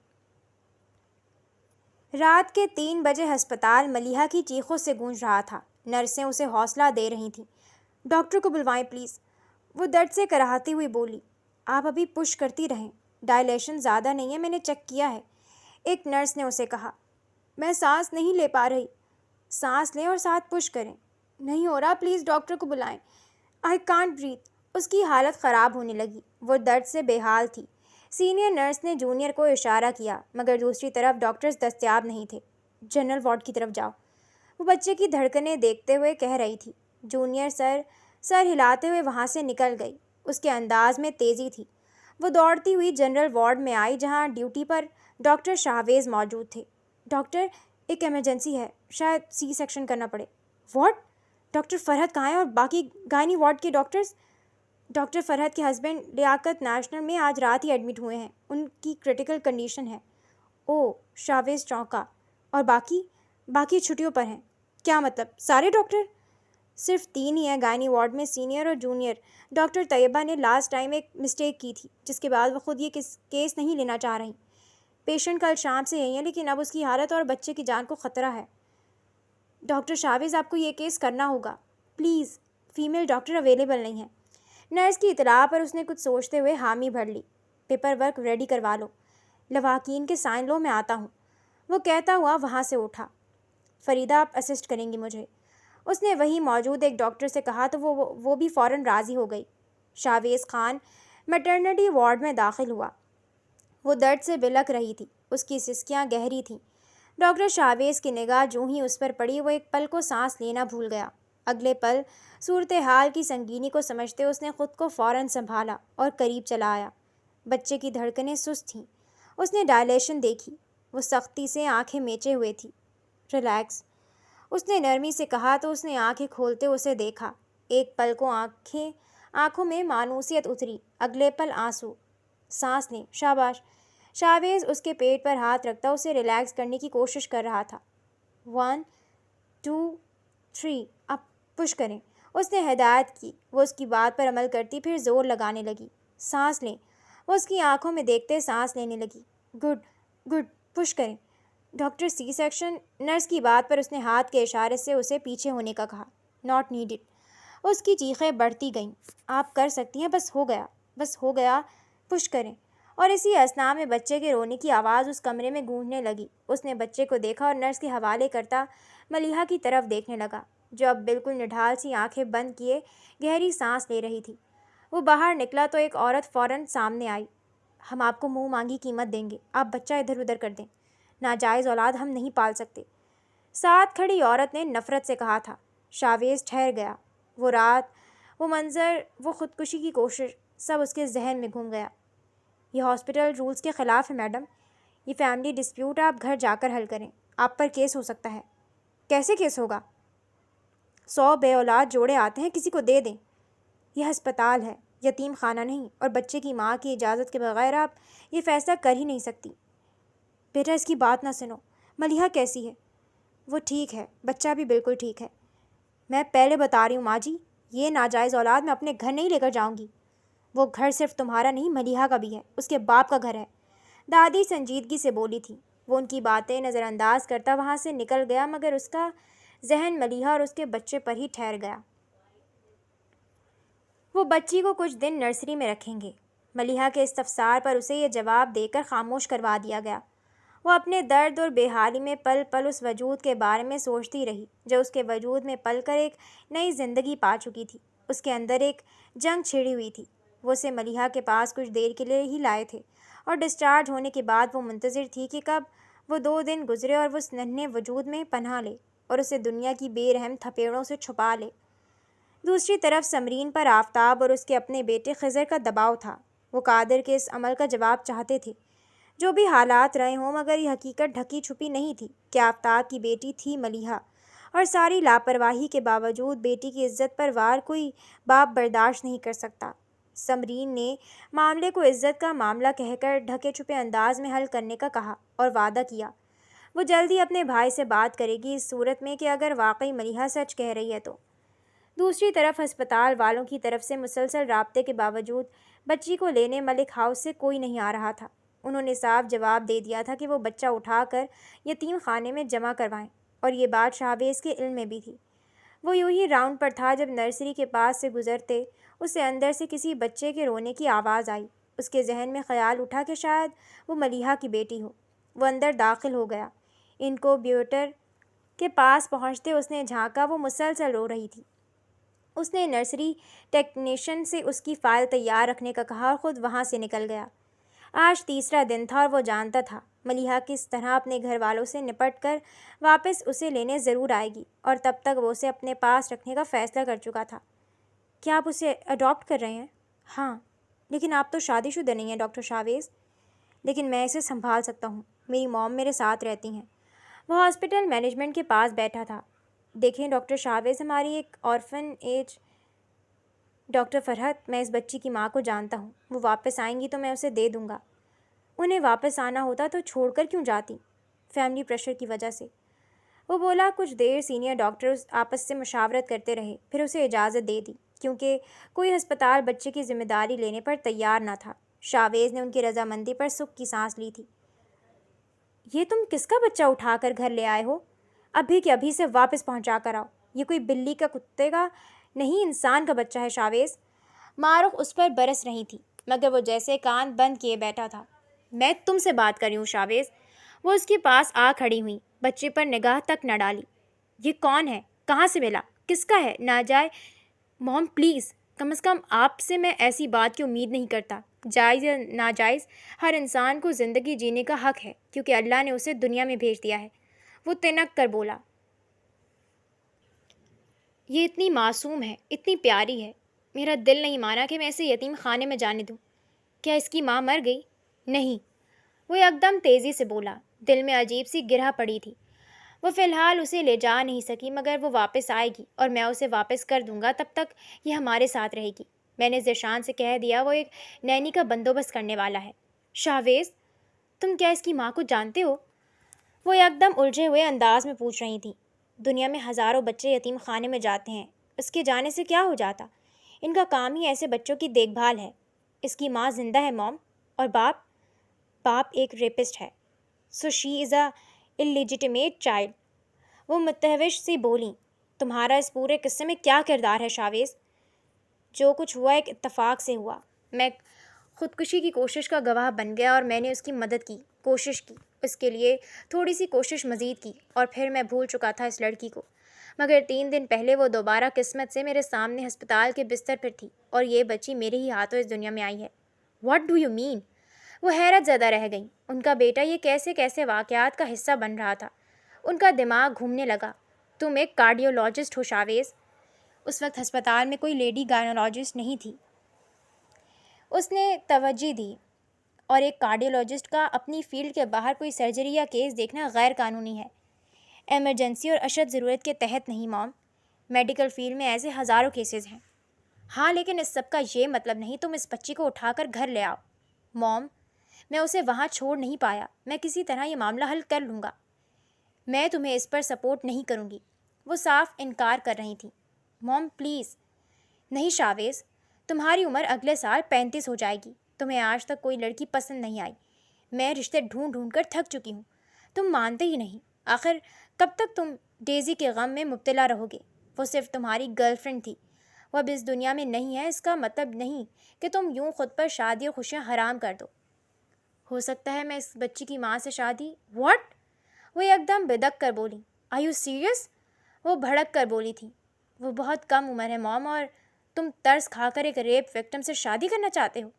رات کے 3 بجے ہسپتال ملیحہ کی چیخوں سے گونج رہا تھا۔ نرسیں اسے حوصلہ دے رہی تھیں۔ ڈاکٹر کو بلوائیں پلیز، وہ درد سے کراہتی ہوئی بولی۔ آپ ابھی پش کرتی رہیں، ڈائلیشن زیادہ نہیں ہے، میں نے چیک کیا ہے، ایک نرس نے اسے کہا۔ میں سانس نہیں لے پا رہی۔ سانس لیں اور ساتھ پش کریں۔ نہیں ہو رہا، پلیز ڈاکٹر کو بلائیں۔ I can't breath. اس کی حالت خراب ہونے لگی، وہ درد سے بے حال تھی۔ سینئر نرس نے جونیئر کو اشارہ کیا، مگر دوسری طرف ڈاکٹرز دستیاب نہیں تھے۔ جنرل وارڈ کی طرف جاؤ، وہ بچے کی دھڑکنیں دیکھتے ہوئے کہہ رہی تھی۔ جونیئر سر ہلاتے ہوئے وہاں سے نکل گئی۔ اس کے انداز میں تیزی تھی۔ وہ دوڑتی ہوئی جنرل وارڈ میں آئی، جہاں ڈیوٹی پر ڈاکٹر شاہویز موجود تھے۔ ڈاکٹر، ایک ایمرجنسی ہے، شاید سی سیکشن کرنا پڑے۔ واٹ؟ ڈاکٹر فرحت کہاں ہیں اور باقی گائنی وارڈ کے ڈاکٹرز؟ ڈاکٹر فرحت کے ہسبینڈ لیاقت نیشنل میں آج رات ہی ایڈمٹ ہوئے ہیں، ان کی کرٹیکل کنڈیشن ہے۔ او، شاہویز چونکا۔ اور باقی چھٹیوں پر ہیں؟ کیا مطلب، سارے ڈاکٹر؟ صرف 3 ہی ہیں گائنی وارڈ میں، سینئر اور جونیئر۔ ڈاکٹر طیبہ نے لاسٹ ٹائم ایک مسٹیک کی تھی، جس کے بعد وہ خود یہ کیس نہیں لینا چاہ رہی۔ پیشنٹ کل شام سے یہی ہے، لیکن اب اس کی حالت اور بچے کی جان کو خطرہ ہے۔ ڈاکٹر شاہویز، آپ کو یہ کیس کرنا ہوگا پلیز، فیمیل ڈاکٹر اویلیبل نہیں ہے۔ نرس کی اطلاع پر اس نے کچھ سوچتے ہوئے حامی بھر لی۔ پیپر ورک ریڈی کروا لو، لواحقین کے سائن لو، میں آتا ہوں، وہ کہتا ہوا وہاں سے اٹھا۔ فریدہ، آپ اسسٹ کریں گی مجھے، اس نے وہیں موجود ایک ڈاکٹر سے کہا تو وہ بھی فوراً راضی ہو گئی۔ شاہویز خان میٹرنٹی وارڈ میں داخل ہوا۔ وہ درد سے بلک رہی تھی، اس کی سسکیاں گہری تھیں۔ ڈاکٹر شاہویز کی نگاہ جو ہی اس پر پڑی، وہ ایک پل کو سانس لینا بھول گیا۔ اگلے پل صورتحال کی سنگینی کو سمجھتے اس نے خود کو فوراً سنبھالا اور قریب چلا آیا۔ بچے کی دھڑکنیں سست تھیں۔ اس نے ڈائلیشن دیکھی، وہ سختی سے آنکھیں میچے ہوئے تھی۔ ریلیکس، اس نے نرمی سے کہا تو اس نے آنکھیں کھولتے اسے دیکھا۔ ایک پل کو آنکھوں میں مانوسیت اتری، اگلے پل آنسو۔ سانس لیں، شاباش۔ شاہویز اس کے پیٹ پر ہاتھ رکھتا اسے ریلیکس کرنے کی کوشش کر رہا تھا۔ 1 2 3، اب پش کریں، اس نے ہدایت کی۔ وہ اس کی بات پر عمل کرتی پھر زور لگانے لگی۔ سانس لیں، وہ اس کی آنکھوں میں دیکھتے سانس لینے لگی۔ گڈ، پش کریں۔ Doctor, C section? نرس کی بات پر اس نے ہاتھ کے اشارے سے اسے پیچھے ہونے کا کہا۔ Not needed. اس کی چیخیں بڑھتی گئیں۔ آپ کر سکتی ہیں، بس ہو گیا، پش کریں۔ اور اسی اثناء میں بچے کے رونے کی آواز اس کمرے میں گونجنے لگی۔ اس نے بچے کو دیکھا اور نرس کے حوالے کرتا ملیحہ کی طرف دیکھنے لگا، جو اب بالکل نڈھال سی آنکھیں بند کیے گہری سانس لے رہی تھی۔ وہ باہر نکلا تو ایک عورت فوراً سامنے آئی۔ ہم آپ کو منہ مانگی قیمت دیں گے، آپ بچہ ادھر ادھر کر دیں، ناجائز اولاد ہم نہیں پال سکتے، ساتھ کھڑی عورت نے نفرت سے کہا تھا۔ شاہویز ٹھہر گیا۔ وہ رات، وہ منظر، وہ خودکشی کی کوشش، سب اس کے ذہن میں گھوم گیا۔ یہ ہاسپٹل رولز کے خلاف ہے میڈم، یہ فیملی ڈسپیوٹ آپ گھر جا کر حل کریں، آپ پر کیس ہو سکتا ہے۔ کیسے کیس ہوگا؟ 100 بے اولاد جوڑے آتے ہیں، کسی کو دے دیں۔ یہ ہسپتال ہے، یتیم خانہ نہیں، اور بچے کی ماں کی اجازت کے بغیر آپ یہ فیصلہ کر ہی نہیں سکتی۔ بیٹا، اس کی بات نہ سنو۔ ملیحہ کیسی ہے؟ وہ ٹھیک ہے، بچہ بھی بالکل ٹھیک ہے۔ میں پہلے بتا رہی ہوں ماں جی، یہ ناجائز اولاد میں اپنے گھر نہیں لے کر جاؤں گی۔ وہ گھر صرف تمہارا نہیں، ملیحہ کا بھی ہے، اس کے باپ کا گھر ہے، دادی سنجیدگی سے بولی تھی۔ وہ ان کی باتیں نظر انداز کرتا وہاں سے نکل گیا، مگر اس کا ذہن ملیحہ اور اس کے بچے پر ہی ٹھہر گیا۔ وہ بچی کو کچھ دن نرسری میں رکھیں گے۔ ملیحہ کے استفسار پر اسے یہ جواب دے کر خاموش کروا دیا گیا۔ وہ اپنے درد اور بے حالی میں پل پل اس وجود کے بارے میں سوچتی رہی، جو اس کے وجود میں پل کر ایک نئی زندگی پا چکی تھی۔ اس کے اندر ایک جنگ چھڑی ہوئی تھی۔ وہ اسے ملیحہ کے پاس کچھ دیر کے لیے ہی لائے تھے، اور ڈسچارج ہونے کے بعد وہ منتظر تھی کہ کب وہ 2 دن گزرے اور وہ اس ننھے وجود میں پناہ لے اور اسے دنیا کی بے رحم تھپیڑوں سے چھپا لے۔ دوسری طرف سمرین پر آفتاب اور اس کے اپنے بیٹے خضر کا دباؤ تھا۔ وہ قادر کے اس عمل کا جواب چاہتے تھے، جو بھی حالات رہے ہوں، مگر یہ حقیقت ڈھکی چھپی نہیں تھی کہ آفتاب کی بیٹی تھی ملیحہ، اور ساری لاپرواہی کے باوجود بیٹی کی عزت پر وار کوئی باپ برداشت نہیں کر سکتا۔ سمرین نے معاملے کو عزت کا معاملہ کہہ کر ڈھکے چھپے انداز میں حل کرنے کا کہا اور وعدہ کیا وہ جلدی اپنے بھائی سے بات کرے گی، اس صورت میں کہ اگر واقعی ملیحہ سچ کہہ رہی ہے تو۔ دوسری طرف ہسپتال والوں کی طرف سے مسلسل رابطے کے باوجود بچی کو لینے ملک ہاؤس سے کوئی نہیں آ رہا تھا۔ انہوں نے صاف جواب دے دیا تھا کہ وہ بچہ اٹھا کر یتیم خانے میں جمع کروائیں، اور یہ بات شاہویز کے علم میں بھی تھی۔ وہ یوں ہی راؤنڈ پر تھا جب نرسری کے پاس سے گزرتے اسے اندر سے کسی بچے کے رونے کی آواز آئی۔ اس کے ذہن میں خیال اٹھا کہ شاید وہ ملیحہ کی بیٹی ہو۔ وہ اندر داخل ہو گیا۔ انکوبیٹر کے پاس پہنچتے اس نے جھانکا، وہ مسلسل رو رہی تھی۔ اس نے نرسری ٹیکنیشین سے اس کی فائل تیار رکھنے کا کہا اور خود وہاں سے نکل گیا۔ آج تیسرا دن تھا اور وہ جانتا تھا ملیحہ کس طرح اپنے گھر والوں سے نپٹ کر واپس اسے لینے ضرور آئے گی، اور تب تک وہ اسے اپنے پاس رکھنے کا فیصلہ کر چکا تھا۔ کیا آپ اسے اڈاپٹ کر رہے ہیں؟ ہاں، لیکن آپ تو شادی شدہ نہیں ہیں ڈاکٹر شاویز۔ لیکن میں اسے سنبھال سکتا ہوں، میری موم میرے ساتھ رہتی ہیں۔ وہ ہاسپٹل مینجمنٹ کے پاس بیٹھا تھا۔ دیکھیں ڈاکٹر شاویز، ہماری ایک آرفن ایج ڈاکٹر فرحت، میں اس بچی کی ماں کو جانتا ہوں۔ وہ واپس آئیں گی تو میں اسے دے دوں گا۔ انہیں واپس آنا ہوتا تو چھوڑ کر کیوں جاتی؟ فیملی پریشر کی وجہ سے، وہ بولا۔ کچھ دیر سینئر ڈاکٹرز آپس سے مشاورت کرتے رہے، پھر اسے اجازت دے دی، کیونکہ کوئی ہسپتال بچے کی ذمہ داری لینے پر تیار نہ تھا۔ شاویز نے ان کی رضامندی پر سکھ کی سانس لی تھی۔ یہ تم کس کا بچہ اٹھا کر گھر لے آئے ہو؟ ابھی کے ابھی سے واپس پہنچا کر آؤ۔ یہ کوئی بلی کا کتے کا نہیں، انسان کا بچہ ہے شاویز۔ معروف اس پر برس رہی تھی، مگر وہ جیسے کان بند کیے بیٹھا تھا۔ میں تم سے بات کر رہی ہوں شاویز۔ وہ اس کے پاس آ کھڑی ہوئی، بچے پر نگاہ تک نہ ڈالی۔ یہ کون ہے؟ کہاں سے ملا؟ کس کا ہے؟ ناجائز موم پلیز، کم از کم آپ سے میں ایسی بات کی امید نہیں کرتا۔ جائز یا ناجائز، ہر انسان کو زندگی جینے کا حق ہے، کیونکہ اللہ نے اسے دنیا میں بھیج دیا ہے۔ وہ تنک کر بولا۔ یہ اتنی معصوم ہے، اتنی پیاری ہے، میرا دل نہیں مانا کہ میں اسے یتیم خانے میں جانے دوں۔ کیا اس کی ماں مر گئی؟ نہیں، وہ یکدم تیزی سے بولا۔ دل میں عجیب سی گرہ پڑی تھی۔ وہ فی الحال اسے لے جا نہیں سکی، مگر وہ واپس آئے گی اور میں اسے واپس کر دوں گا، تب تک یہ ہمارے ساتھ رہے گی۔ میں نے ذیشان سے کہہ دیا، وہ ایک نینی کا بندوبست کرنے والا ہے۔ شاویز، تم کیا اس کی ماں کو جانتے ہو؟ وہ یکدم الجھے ہوئے انداز میں پوچھ رہی تھیں۔ دنیا میں ہزاروں بچے یتیم خانے میں جاتے ہیں، اس کے جانے سے کیا ہو جاتا؟ ان کا کام ہی ایسے بچوں کی دیکھ بھال ہے۔ اس کی ماں زندہ ہے موم، اور باپ ایک ریپسٹ ہے۔ سو شی از اے اللیجیٹمیٹ چائلڈ۔ وہ متوش سی بولیں۔ تمہارا اس پورے قصے میں کیا کردار ہے شاویز؟ جو کچھ ہوا ایک اتفاق سے ہوا۔ میں خودکشی کی کوشش کا گواہ بن گیا اور میں نے اس کی مدد کی، کوشش کی، اس کے لیے تھوڑی سی کوشش مزید کی، اور پھر میں بھول چکا تھا اس لڑکی کو۔ مگر 3 دن پہلے وہ دوبارہ قسمت سے میرے سامنے ہسپتال کے بستر پر تھی، اور یہ بچی میرے ہی ہاتھوں اس دنیا میں آئی ہے۔ What do you mean? وہ حیرت زدہ رہ گئیں۔ ان کا بیٹا یہ کیسے واقعات کا حصہ بن رہا تھا۔ ان کا دماغ گھومنے لگا۔ تم ایک کارڈیولوجسٹ ہو شاویز؟ اس وقت ہسپتال میں کوئی لیڈی گائنولوجسٹ نہیں تھی۔ اس نے توجہ دی۔ اور ایک کارڈیولوجسٹ کا اپنی فیلڈ کے باہر کوئی سرجری یا کیس دیکھنا غیر قانونی ہے۔ ایمرجنسی اور اشد ضرورت کے تحت نہیں موم۔ میڈیکل فیلڈ میں ایسے ہزاروں کیسز ہیں۔ ہاں، لیکن اس سب کا یہ مطلب نہیں تم اس بچی کو اٹھا کر گھر لے آؤ۔ موم، میں اسے وہاں چھوڑ نہیں پایا، میں کسی طرح یہ معاملہ حل کر لوں گا۔ میں تمہیں اس پر سپورٹ نہیں کروں گی۔ وہ صاف انکار کر رہی تھی۔ موم پلیز۔ نہیں شاویز، تمہاری عمر اگلے سال 35 ہو جائے گی، تمہیں آج تک کوئی لڑکی پسند نہیں آئی، میں رشتے ڈھونڈ کر تھک چکی ہوں، تم مانتے ہی نہیں۔ آخر کب تک تم ڈیزی کے غم میں مبتلا رہو گے؟ وہ صرف تمہاری گرل فرینڈ تھی، وہ اب اس دنیا میں نہیں ہے، اس کا مطلب نہیں کہ تم یوں خود پر شادی اور خوشیاں حرام کر دو۔ ہو سکتا ہے میں اس بچی کی ماں سے شادی… واٹ؟ وہ یکدم بدک کر بولی۔ Are you serious? وہ بھڑک کر بولی تھی۔ وہ بہت کم عمر ہے موم، اور تم ترس کھا کر ایک ریپ وکٹم سے شادی کرنا چاہتے ہو؟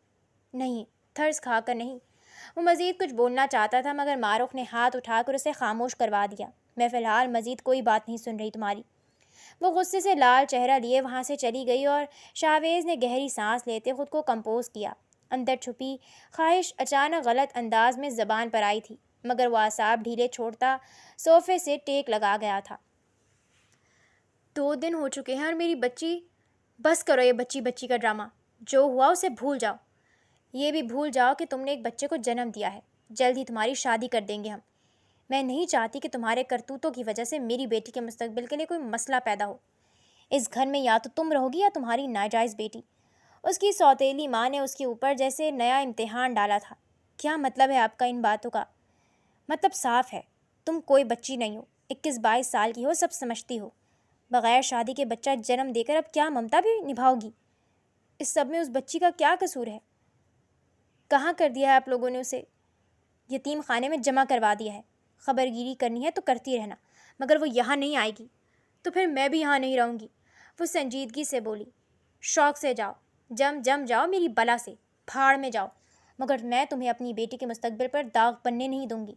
نہیں، ترس کھا کر نہیں۔ وہ مزید کچھ بولنا چاہتا تھا، مگر معروف نے ہاتھ اٹھا کر اسے خاموش کروا دیا۔ میں فی الحال مزید کوئی بات نہیں سن رہی تمہاری۔ وہ غصے سے لال چہرہ لیے وہاں سے چلی گئی، اور شاویز نے گہری سانس لیتے خود کو کمپوز کیا۔ اندر چھپی خواہش اچانک غلط انداز میں زبان پر آئی تھی، مگر وہ اعصاب ڈھیلے چھوڑتا صوفے سے ٹیک لگا گیا تھا۔ 2 دن ہو چکے ہیں اور میری بچی… بس کرو یہ بچی کا ڈرامہ۔ جو ہوا اسے بھول جاؤ۔ یہ بھی بھول جاؤ کہ تم نے ایک بچے کو جنم دیا ہے۔ جلد ہی تمہاری شادی کر دیں گے ہم۔ میں نہیں چاہتی کہ تمہارے کرتوتوں کی وجہ سے میری بیٹی کے مستقبل کے لیے کوئی مسئلہ پیدا ہو۔ اس گھر میں یا تو تم رہو گی یا تمہاری ناجائز بیٹی۔ اس کی سوتیلی ماں نے اس کے اوپر جیسے نیا امتحان ڈالا تھا۔ کیا مطلب ہے آپ کا ان باتوں کا؟ مطلب صاف ہے، تم کوئی بچی نہیں ہو، 21-22 سال کی ہو، سب سمجھتی ہو۔ بغیر شادی کے بچہ جنم دے کر اب کیا ممتا بھی نبھاؤ گی؟ اس سب میں اس بچی کا کیا قصور ہے؟ کہاں کر دیا ہے آپ لوگوں نے اسے؟ یتیم خانے میں جمع کروا دیا ہے۔ خبر گیری کرنی ہے تو کرتی رہنا، مگر وہ یہاں نہیں آئے گی تو پھر میں بھی یہاں نہیں رہوں گی۔ وہ سنجیدگی سے بولی۔ شوق سے جاؤ، جم جاؤ میری بلا سے، پھاڑ میں جاؤ، مگر میں تمہیں اپنی بیٹی کے مستقبل پر داغ بننے نہیں دوں گی۔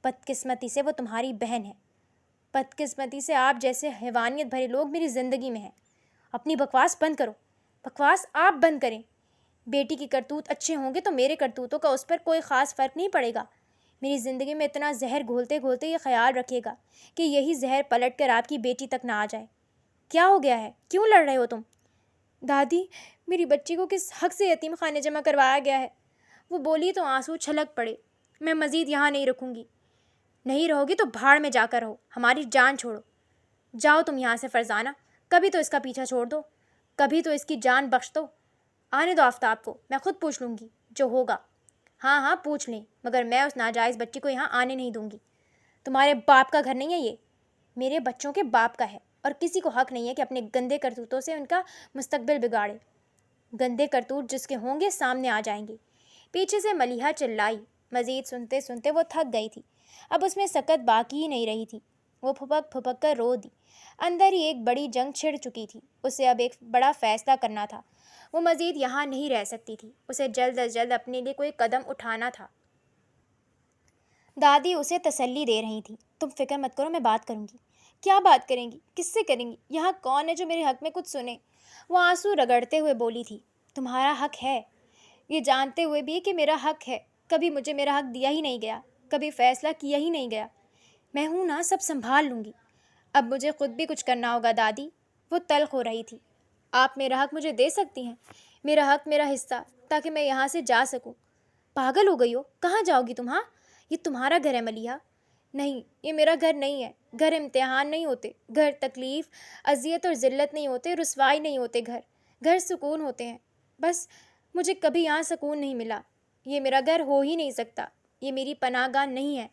بدقسمتی سے وہ تمہاری بہن ہے، بدقسمتی سے آپ جیسے حیوانیت بھرے لوگ میری زندگی میں ہیں۔ اپنی بکواس بند کرو، بکواس آپ بند کریں۔ بیٹی کی کرتوت اچھے ہوں گے تو میرے کرتوتوں کا اس پر کوئی خاص فرق نہیں پڑے گا۔ میری زندگی میں اتنا زہر گھولتے گھولتے یہ خیال رکھیے گا کہ یہی زہر پلٹ کر آپ کی بیٹی تک نہ آ جائے۔ کیا ہو گیا ہے؟ کیوں لڑ رہے ہو تم؟ دادی، میری بچی کو کس حق سے یتیم خانے جمع کروایا گیا ہے؟ وہ بولی تو آنسو چھلک پڑے۔ میں مزید یہاں نہیں رکوں گی۔ نہیں رہو گی تو بھاڑ میں جا کر رہو، ہماری جان چھوڑو۔ جاؤ تم یہاں سے فرزانہ، کبھی تو اس کا پیچھا چھوڑ دو، کبھی تو اس کی جان بخش دو۔ آنے دو آفتاب کو، میں خود پوچھ لوں گی جو ہوگا۔ ہاں ہاں پوچھ لیں، مگر میں اس ناجائز بچی کو یہاں آنے نہیں دوں گی۔ تمہارے باپ کا گھر نہیں ہے یہ، میرے بچوں کے باپ کا ہے، اور کسی کو حق نہیں ہے کہ اپنے گندے کرتوتوں سے ان کا مستقبل بگاڑے۔ گندے کرتوت جس کے ہوں گے سامنے آ جائیں گے۔ پیچھے سے ملیحہ چلائی۔ مزید سنتے سنتے وہ تھک گئی تھی، اب اس میں سکت باقی ہی نہیں رہی تھی۔ وہ پھپک پھپک کر رو دی۔ اندر ہی ایک بڑی جنگ چھڑ چکی تھی، اسے اب ایک بڑا فیصلہ کرنا تھا۔ وہ مزید یہاں نہیں رہ سکتی تھی، اسے جلد از جلد اپنے لیے کوئی قدم اٹھانا تھا۔ دادی اسے تسلی دے رہی تھی۔ تم فکر مت کرو، میں بات کروں گی۔ کیا بات کریں گی؟ کس سے کریں گی؟ یہاں کون ہے جو میرے حق میں کچھ سنے؟ وہ آنسو رگڑتے ہوئے بولی تھی۔ تمہارا حق ہے، یہ جانتے ہوئے بھی کہ میرا حق ہے۔ کبھی مجھے میرا حق دیا ہی نہیں گیا، کبھی فیصلہ کیا ہی نہیں گیا۔ میں ہوں نا، سب سنبھال لوں گی۔ اب مجھے خود بھی کچھ کرنا ہوگا دادی۔ وہ تلخ ہو رہی تھی۔ آپ میرا حق مجھے دے سکتی ہیں، میرا حق، میرا حصہ، تاکہ میں یہاں سے جا سکوں۔ پاگل ہو گئی ہو؟ کہاں جاؤ گی تم؟ ہاں، یہ تمہارا گھر ہے ملیحہ۔ نہیں، یہ میرا گھر نہیں ہے۔ گھر امتحان نہیں ہوتے، گھر تکلیف، اذیت اور ذلت نہیں ہوتے، رسوائی نہیں ہوتے۔ گھر سکون ہوتے ہیں۔ بس مجھے کبھی یہاں سکون نہیں ملا۔ یہ میرا گھر ہو ہی نہیں سکتا، یہ میری پناہ گاہ نہیں ہے۔